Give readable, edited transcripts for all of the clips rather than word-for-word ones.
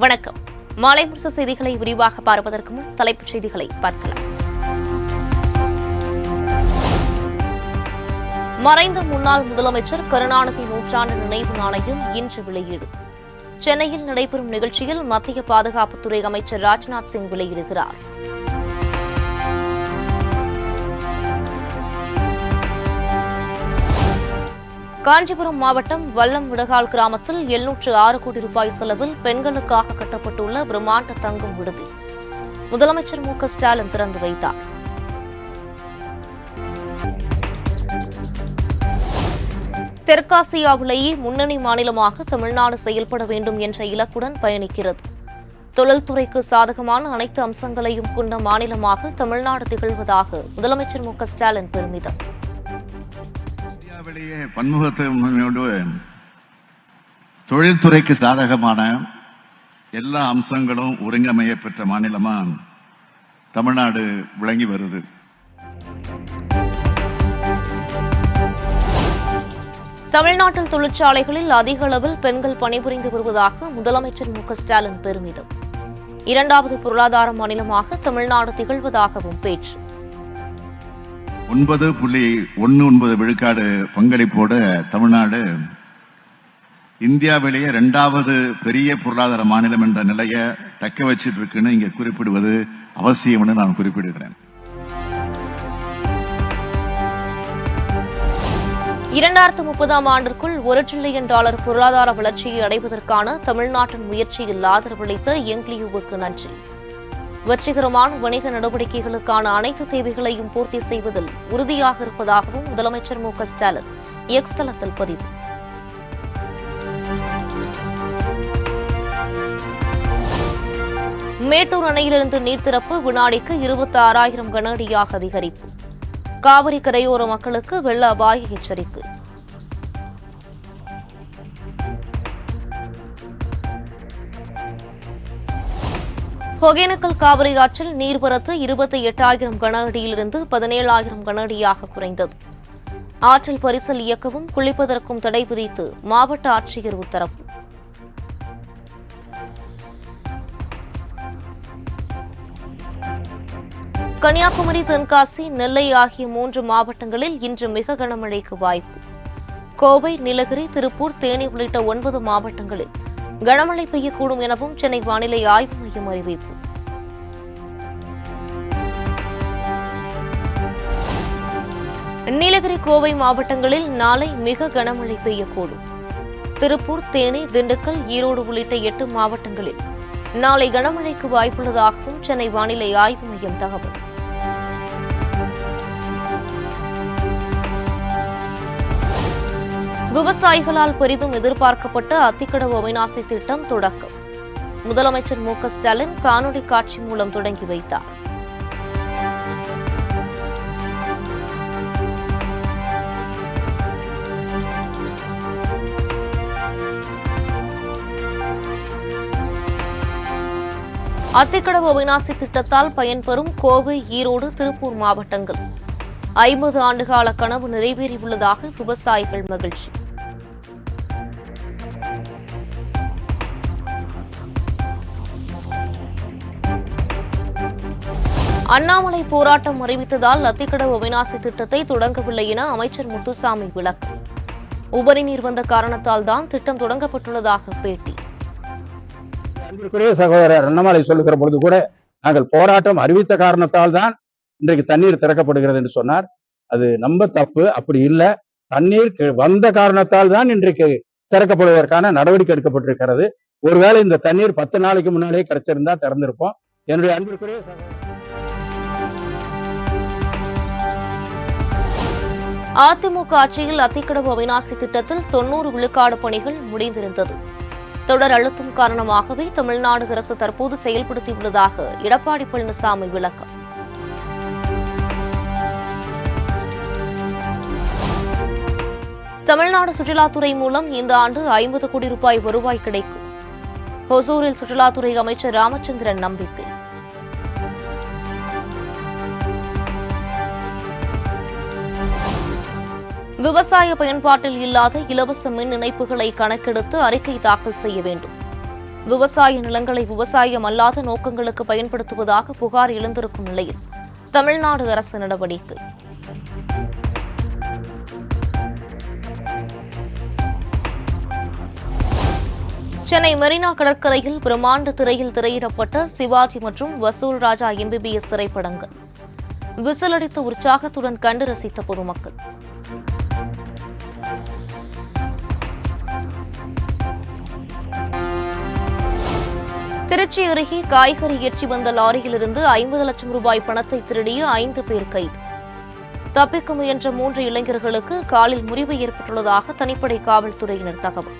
வணக்கம். மாலை முரசு செய்திகளை விரிவாக பார்ப்பதற்கு முன் தலைப்புச் செய்திகளை பார்க்கலாம். மறைந்த முன்னாள் முதலமைச்சர் கருணாநிதி நூற்றாண்டு நினைவு நாணயம் இன்று வெளியீடு. சென்னையில் நடைபெறும் நிகழ்ச்சியில் மத்திய பாதுகாப்புத்துறை அமைச்சர் ராஜ்நாத் சிங் வெளியிடுகிறார். காஞ்சிபுரம் மாவட்டம் வல்லம் விடகால் கிராமத்தில் 706 கோடி ரூபாய் செலவில் பெண்களுக்காக கட்டப்பட்டுள்ள பிரம்மாண்ட தங்கும் விடுதி முதலமைச்சர் மு.க.ஸ்டாலின் திறந்து வைத்தார். தெற்காசியாவிலேயே முன்னணி மாநிலமாக தமிழ்நாடு செயல்பட வேண்டும் என்ற இலக்குடன் பயணிக்கிறது. தொழில்துறைக்கு சாதகமான அனைத்து அம்சங்களையும் கொண்ட மாநிலமாக தமிழ்நாடு திகழ்வதாக முதலமைச்சர் மு.க.ஸ்டாலின் பெருமிதம். பன்முகத்தன்மையோடு தொழில்துறைக்கு சாதகமான எல்லா அம்சங்களும் ஒருங்கமைய பெற்ற மாநிலமா தமிழ்நாடு விளங்கி வருது. தமிழ்நாட்டில் தொழிற்சாலைகளில் அதிக அளவில் பெண்கள் பணிபுரிந்து வருவதாக முதலமைச்சர் மு.க.ஸ்டாலின் பெருமிதம். 2வது பொருளாதார மாநிலமாக தமிழ்நாடு திகழ்வதாகவும் பேச்சு. 9.19 விழுக்காடு பங்களிப்போடு தமிழ்நாடு இந்தியாவிலேயே 2வது பெரிய பொருளாதார மாநிலம் என்ற நிலையை தக்க வச்சிட்டு இருக்குன்னு இங்க குறிப்பிடுவது அவசியம்னு நான் குறிப்பிடுகிறேன். 2030ஆம் ஆண்டிற்குள் $1 டிரில்லியன் பொருளாதார வளர்ச்சியை அடைவதற்கான தமிழ்நாட்டின் முயற்சியில் ஆதரவளித்த யங்லியூவுக்கு நன்றி. வெற்றிகரமான வணிக நடவடிக்கைகளுக்கான அனைத்து தேவைகளையும் பூர்த்தி செய்வதில் உறுதியாக இருப்பதாகவும் முதலமைச்சர் மு.க.ஸ்டாலின் எக்ஸ் தளத்தில் பதிவு. மேட்டூர் அணையிலிருந்து நீர் திறப்பு வினாடிக்கு 26,000 கன அடியாக அதிகரிப்பு. காவிரி கரையோர மக்களுக்கு வெள்ள அபாய எச்சரிக்கை. ஒகேனக்கல் காவிரி ஆற்றில் நீர்வரத்து 28,000 கன அடியிலிருந்து 17,000 கன அடியாக குறைந்தது. ஆற்றில் பரிசல் இயக்கவும் குளிப்பதற்கும் தடை விதித்து மாவட்ட ஆட்சியர் உத்தரவு. கன்னியாகுமரி, தென்காசி, நெல்லை ஆகிய 3 மாவட்டங்களில் இன்று மிக கனமழைக்கு வாய்ப்பு. கோவை, நீலகிரி, திருப்பூர், தேனி உள்ளிட்ட 9 மாவட்டங்களில் கனமழை பெய்யக்கூடும் எனவும் சென்னை வானிலை ஆய்வு மையம் அறிவிப்பு. நீலகிரி, கோவை மாவட்டங்களில் நாளை மிக கனமழை பெய்யக்கூடும். திருப்பூர், தேனி, திண்டுக்கல், ஈரோடு உள்ளிட்ட 8 மாவட்டங்களில் நாளை கனமழைக்கு வாய்ப்புள்ளதாகவும் சென்னை வானிலை ஆய்வு மையம் தகவல். விவசாயிகளால் பெரிதும் எதிர்பார்க்கப்பட்ட அத்திக்கடவு அவிநாசி திட்டம் தொடக்கம். முதலமைச்சர் மு.க.ஸ்டாலின் காணொலி காட்சி மூலம் தொடங்கி வைத்தார். அத்திக்கடவு அவிநாசி திட்டத்தால் பயன்பெறும் கோவை, ஈரோடு, திருப்பூர் மாவட்டங்கள் 50 ஆண்டுகால கனவு நிறைவேறியுள்ளதாக விவசாயிகள் மகிழ்ச்சி. அண்ணாமலை போராட்டம் அறிவித்ததால் அத்திக்கடவு அவிநாசி திட்டத்தை தொடங்கவில்லை என அமைச்சர் முத்துசாமி விளக்கம். உபரி நீர் வந்த காரணத்தால் தான் திட்டம் தொடங்கப்பட்டுள்ளதாக பேட்டி. அன்பிற்குரிய சகோதரர் அண்ணாமலை சொல்லுகிற பொழுது கூட நாங்கள் போராட்டம் அறிவித்த காரணத்தால் தான் இன்றைக்கு தண்ணீர் திறக்கப்படுகிறது என்று சொன்னார். அது நம்ம தப்பு. அப்படி இல்லை, தண்ணீர் வந்த காரணத்தால் தான் இன்றைக்கு திறக்கப்படுவதற்கான நடவடிக்கை எடுக்கப்பட்டிருக்கிறது. ஒருவேளை இந்த தண்ணீர் 10 நாளைக்கு முன்னாடியே கிடைச்சிருந்தா திறந்திருப்போம். என்னுடைய அன்பிற்குரிய அதிமுக ஆட்சியில் அத்திக்கடவு அவிநாசி திட்டத்தில் 90 விழுக்காடு பணிகள் முடிந்திருந்தது. தொடர் அழுத்தம் காரணமாகவே தமிழ்நாடு அரசு தற்போது செயல்படுத்தியுள்ளதாக எடப்பாடி பழனிசாமி விளக்கம். தமிழ்நாடு சுற்றுலாத்துறை மூலம் இந்த ஆண்டு 50 கோடி ரூபாய் வருவாய் கிடைக்கும். ஹொசூரில் சுற்றுலாத்துறை அமைச்சர் ராமச்சந்திரன் நம்பிக்கை. விவசாய பயன்பாட்டில் இல்லாத இலவச மின் இணைப்புகளை கணக்கெடுத்து அறிக்கை தாக்கல் செய்ய வேண்டும். விவசாய நிலங்களை விவசாயம் அல்லாத நோக்கங்களுக்கு பயன்படுத்துவதாக புகார் எழுந்திருக்கும் நிலையில் தமிழ்நாடு அரசு நடவடிக்கை. சென்னை மெரினா கடற்கரையில் பிரம்மாண்ட திரையில் திரையிடப்பட்ட சிவாஜி மற்றும் வசூல் ராஜா MBBS திரைப்படங்கள் விசிலடித்து உற்சாகத்துடன் கண்டு ரசித்த பொதுமக்கள். திருச்சி அருகே காய்கறி ஏற்றி வந்த லாரியிலிருந்து 50 லட்சம் ரூபாய் பணத்தை திருடிய 5 பேர் கைது. தப்பிக்க முயன்ற 3 இளைஞர்களுக்கு காலில் முறிவு ஏற்பட்டுள்ளதாக தனிப்படை காவல்துறையினர் தகவல்.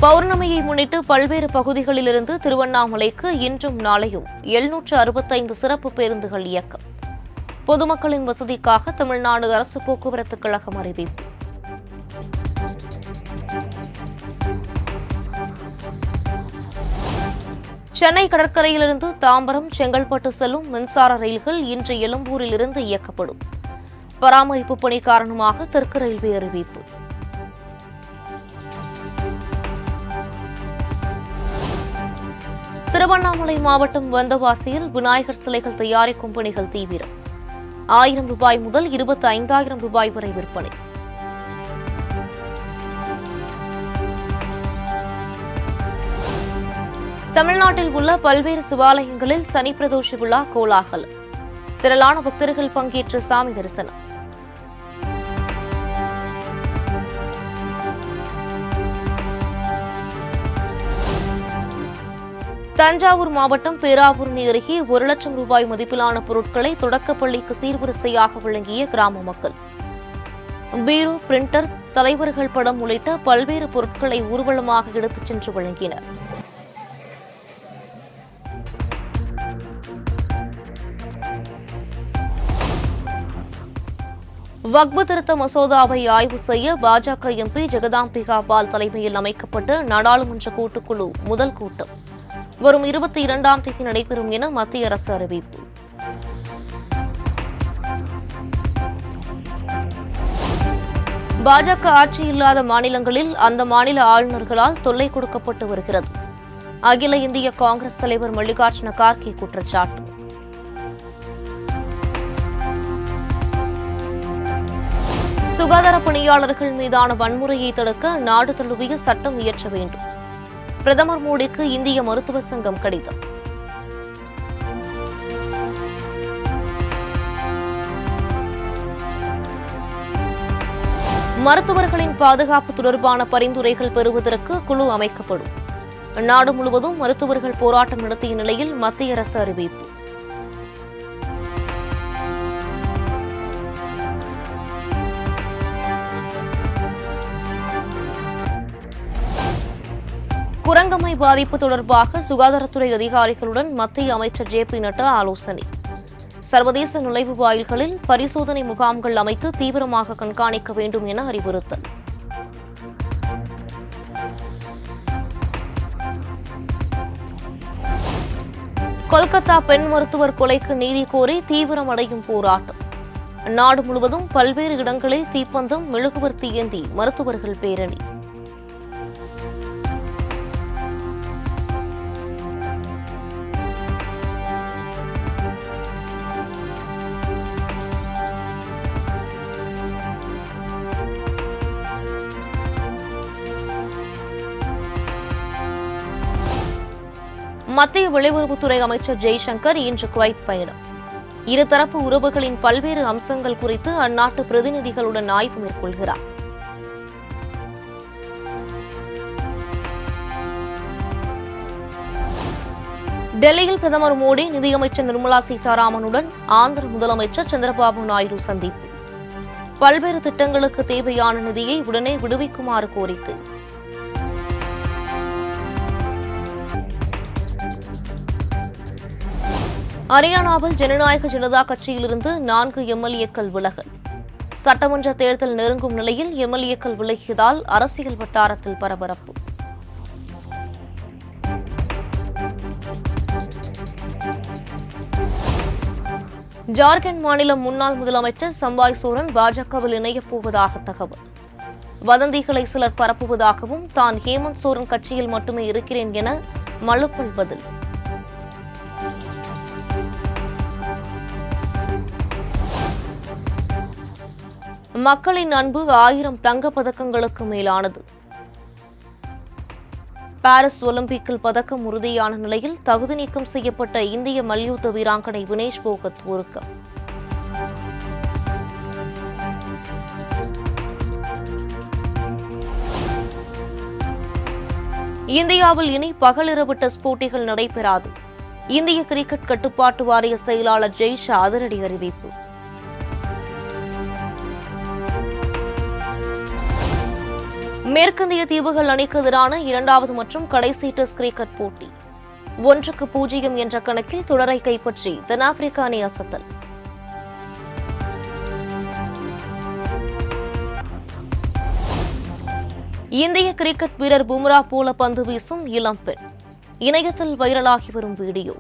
பௌர்ணமியை முன்னிட்டு பல்வேறு பகுதிகளிலிருந்து திருவண்ணாமலைக்கு இன்றும் நாளையும் 765 சிறப்பு பேருந்துகள் இயக்கம். பொதுமக்களின் வசதிக்காக தமிழ்நாடு அரசு போக்குவரத்து கழகம் அறிவிப்பு. சென்னை கடற்கரையிலிருந்து தாம்பரம், செங்கல்பட்டு செல்லும் மின்சார ரயில்கள் இன்று எழும்பூரில் இருந்து இயக்கப்படும். பராமரிப்பு பணி காரணமாக தெற்கு ரயில்வே அறிவிப்பு. திருவண்ணாமலை மாவட்டம் வந்தவாசியில் விநாயகர் சிலைகள் தயாரிக்கும் பணிகள் தீவிரம். 1000 ரூபாய் முதல் 25,000 ரூபாய் வரை விற்பனை. தமிழ்நாட்டில் உள்ள பல்வேறு சிவாலயங்களில் சனி பிரதோஷ விழா கோலாகலம். திரளான பக்தர்கள் பங்கேற்று சாமி தரிசனம். தஞ்சாவூர் மாவட்டம் பேராவூரணி அருகே 1 லட்சம் ரூபாய் மதிப்பிலான பொருட்களை தொடக்கப்பள்ளிக்கு சீர்வரிசையாக வழங்கிய கிராம மக்கள். பீரோ, பிரிண்டர், தலைவர்கள் படம் உள்ளிட்ட பல்வேறு பொருட்களை ஊர்வலமாக எடுத்துச் சென்று வழங்கினர். வக்பு திருத்த மசோதாவை ஆய்வு செய்ய பாஜக MP ஜெகதாம்பிகா பால் தலைமையில் அமைக்கப்பட்ட நாடாளுமன்ற கூட்டுக்குழு முதல் கூட்டம் வரும் 22ஆம் தேதி நடைபெறும் என மத்திய அரசு அறிவிப்பு. பாஜக ஆட்சி இல்லாத மாநிலங்களில் அந்த மாநில ஆளுநர்களால் தொல்லை கொடுக்கப்பட்டு வருகிறது. அகில இந்திய காங்கிரஸ் தலைவர் மல்லிகார்ஜுன கார்கே குற்றச்சாட்டு. சுகாதார பணியாளர்கள் மீதான வன்முறையை தடுக்க நாடு தழுவிய சட்டம் இயற்ற வேண்டும். பிரதமர் மோடிக்கு இந்திய மருத்துவ சங்கம் கடிதம். மருத்துவர்களின் பாதுகாப்பு தொடர்பான பரிந்துரைகள் பெறுவதற்கு குழு அமைக்கப்படும். நாடு முழுவதும் மருத்துவர்கள் போராட்டம் நடத்திய நிலையில் மத்திய அரசு அறிவிப்பு. குரங்கம்மை பாதிப்பு தொடர்பாக சுகாதாரத்துறை அதிகாரிகளுடன் மத்திய அமைச்சர் JP நட்டா ஆலோசனை. சர்வதேச நுழைவு வாயில்களில் பரிசோதனை முகாம்கள் அமைத்து தீவிரமாக கண்காணிக்க வேண்டும் என அறிவுறுத்தல். கொல்கத்தா பெண் மருத்துவர் கொலைக்கு நீதி கோரி தீவிரமடையும் போராட்டம். நாடு முழுவதும் பல்வேறு இடங்களில் தீப்பந்தம், மெழுகுவர்த்தி ஏந்தி மருத்துவர்கள் பேரணி. மத்திய வெளியுறவுத்துறை அமைச்சர் ஜெய்சங்கர் இன்று குவைத் பயணம். இருதரப்பு உறவுகளின் பல்வேறு அம்சங்கள் குறித்து அந்நாட்டு பிரதிநிதிகளுடன் ஆய்வு மேற்கொள்கிறார். டெல்லியில் பிரதமர் மோடி நிதியமைச்சர் நிர்மலா சீதாராமனுடன் ஆந்திர முதலமைச்சர் சந்திரபாபு நாயுடு சந்திப்பு. பல்வேறு திட்டங்களுக்கு தேவையான நிதியை உடனே விடுவிக்குமாறு கோரிக்கை. ஹரியானாவில் ஜனநாயக ஜனதா கட்சியிலிருந்து 4 MLA-க்கள் விலகல். சட்டமன்ற தேர்தல் நெருங்கும் நிலையில் MLA-க்கள் விலகியதால் அரசியல் வட்டாரத்தில் பரபரப்பு. ஜார்க்கண்ட் மாநில முன்னாள் முதலமைச்சர் சம்பாய் சோரன் பாஜகவில் இணையப் போவதாக தகவல். வதந்திகளை சிலர் பரப்புவதாகவும் தான் ஹேமந்த் சோரன் கட்சியில் மட்டுமே இருக்கிறேன் என மலுப்பல் பதில். மக்களின் அன்பு 1000 தங்கப் பதக்கங்களுக்கு மேலானது. பாரிஸ் ஒலிம்பிக்கில் பதக்கம் உறுதியான நிலையில் தகுதி நீக்கம் செய்யப்பட்ட இந்திய மல்யுத்த வீராங்கனை வினேஷ் போகத் ஒருக்கம். இந்தியாவில் இனி பகலிரவு டெஸ்ட் போட்டிகள் நடைபெறாது. இந்திய கிரிக்கெட் கட்டுப்பாட்டு வாரிய செயலாளர் ஜெய்ஷா அதிரடி அறிவிப்பு. மேற்கிந்திய தீவுகள் அணிக்கு எதிரான 2வது மற்றும் கடைசி டெஸ்ட் கிரிக்கெட் போட்டி 1-0 என்ற கணக்கில் தொடரை கைப்பற்றி தென்னாப்பிரிக்க அணி அசத்தல். இந்திய கிரிக்கெட் வீரர் பும்ரா போல பந்து வீசும் இளம்பெண். இணையத்தில் வைரலாகி வரும் வீடியோ.